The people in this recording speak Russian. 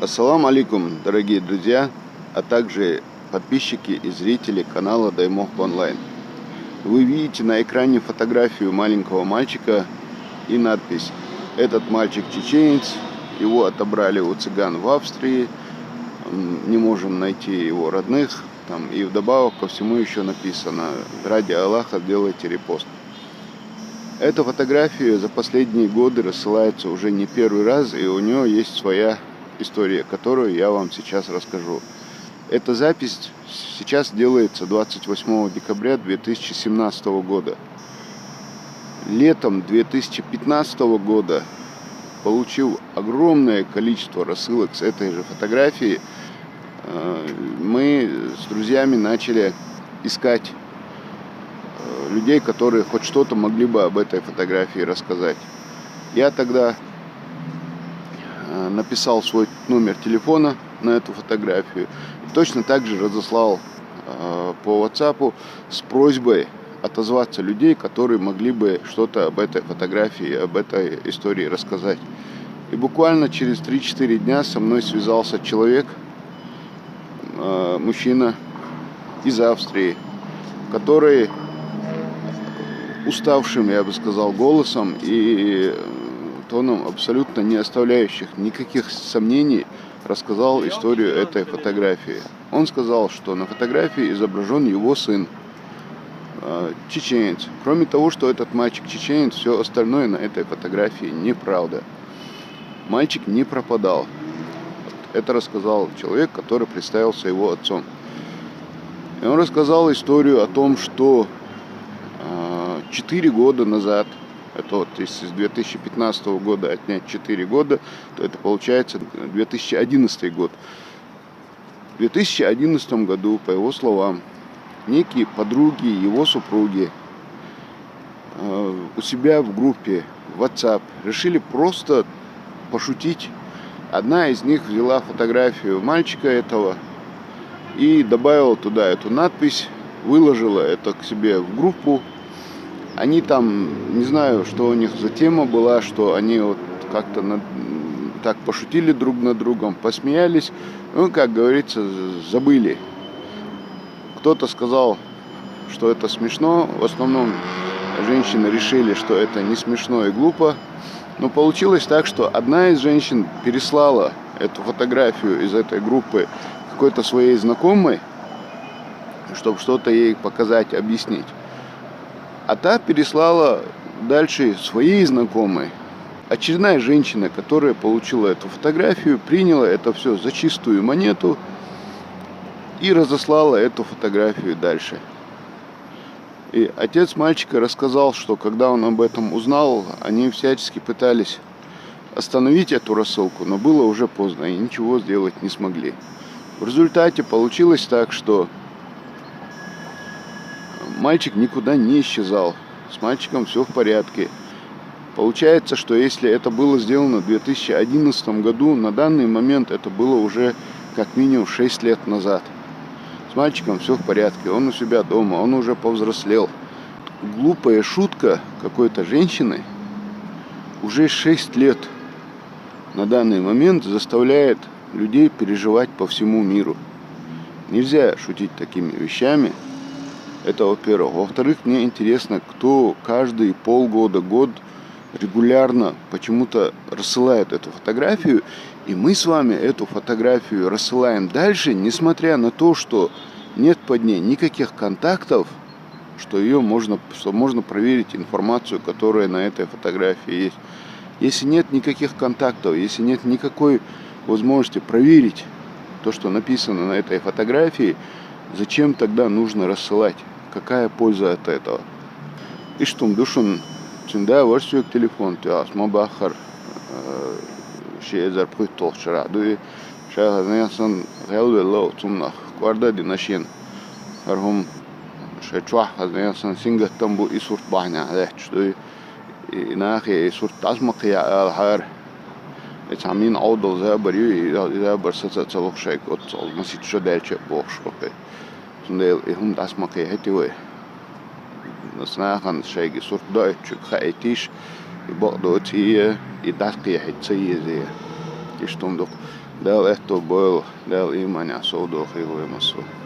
Ассаламу алейкум, дорогие друзья, а также подписчики и зрители канала Даймох Онлайн. Вы видите на экране фотографию маленького мальчика и надпись: «Этот мальчик чеченец, его отобрали у цыган в Австрии, не можем найти его родных». И вдобавок ко всему еще написано: «Ради Аллаха сделайте репост». Эта фотография за последние годы рассылается уже не первый раз, и у нее есть своя история, которую я вам сейчас расскажу. Эта запись сейчас делается 28 декабря 2017 года. Летом 2015 года, получив огромное количество рассылок с этой же фотографией, мы с друзьями начали искать людей, которые хоть что-то могли бы об этой фотографии рассказать. Я тогда написал свой номер телефона на эту фотографию. Точно так же разослал по WhatsApp с просьбой отозваться людей, которые могли бы что-то об этой фотографии, об этой истории рассказать. И буквально через 3-4 дня со мной связался человек, мужчина из Австрии, который уставшим, я бы сказал, голосом и тоном, абсолютно не оставляющих никаких сомнений, рассказал историю этой фотографии. Он сказал, что на фотографии изображен его сын, чеченец. Кроме того, что этот мальчик чеченец, все остальное на этой фотографии неправда. Мальчик не пропадал. Это рассказал человек, который представился его отцом. И он рассказал историю о том, что 4 года назад, это вот если с 2015 года отнять 4 года, то это получается 2011 год. В 2011 году, по его словам, некие подруги его супруги у себя в группе WhatsApp решили просто пошутить. Одна из них взяла фотографию мальчика этого и добавила туда эту надпись, выложила это к себе в группу. Они там, не знаю, что у них за тема была, что они вот как-то так пошутили друг над другом, посмеялись, как говорится, забыли. Кто-то сказал, что это смешно, в основном женщины решили, что это не смешно и глупо, но получилось так, что одна из женщин переслала эту фотографию из этой группы какой-то своей знакомой, чтобы что-то ей показать, объяснить. А та переслала дальше своей знакомой. Очередная женщина, которая получила эту фотографию, приняла это все за чистую монету и разослала эту фотографию дальше. И отец мальчика рассказал, что когда он об этом узнал, они всячески пытались остановить эту рассылку, но было уже поздно, и ничего сделать не смогли. В результате получилось так, что мальчик никуда не исчезал. С мальчиком все в порядке. Получается, что если это было сделано в 2011 году, на данный момент это было уже как минимум 6 лет назад. С мальчиком все в порядке. Он у себя дома, он уже повзрослел. Глупая шутка какой-то женщины уже 6 лет на данный момент заставляет людей переживать по всему миру. Нельзя шутить такими вещами. Это во-первых. Во-вторых, мне интересно, кто каждые полгода, год регулярно почему-то рассылает эту фотографию, и мы с вами эту фотографию рассылаем дальше, несмотря на то, что нет под ней никаких контактов, что можно проверить информацию, которая на этой фотографии есть. Если нет никаких контактов, если нет никакой возможности проверить то, что написано на этой фотографии, зачем тогда нужно рассылать? Какая польза от этого? И что, душун, цинда, ваш свой телефон, ты асма бахар, шеезар пхуйтол шара, дуи, шахазнаясан, гелвелло, цумнах, кварда динашин, архум, шечуах, хазнаясан, сингаттамбу и сурт бахня, лехч, дуи, и нахи, и сурт асмакия алхар, اتعاملين عوضة زي بريء إذا برسات صلوخ شيء قط المسيط شو ده شيء بوخش أوكي سندال هم داس ما كي هتي وين نصنع خان شيء صورت ده شو خايتيش يبقى دوتي يداس كي هتسي زي istunduk. Del ehtoopuolella, del iman ja soudolhilvoimassa.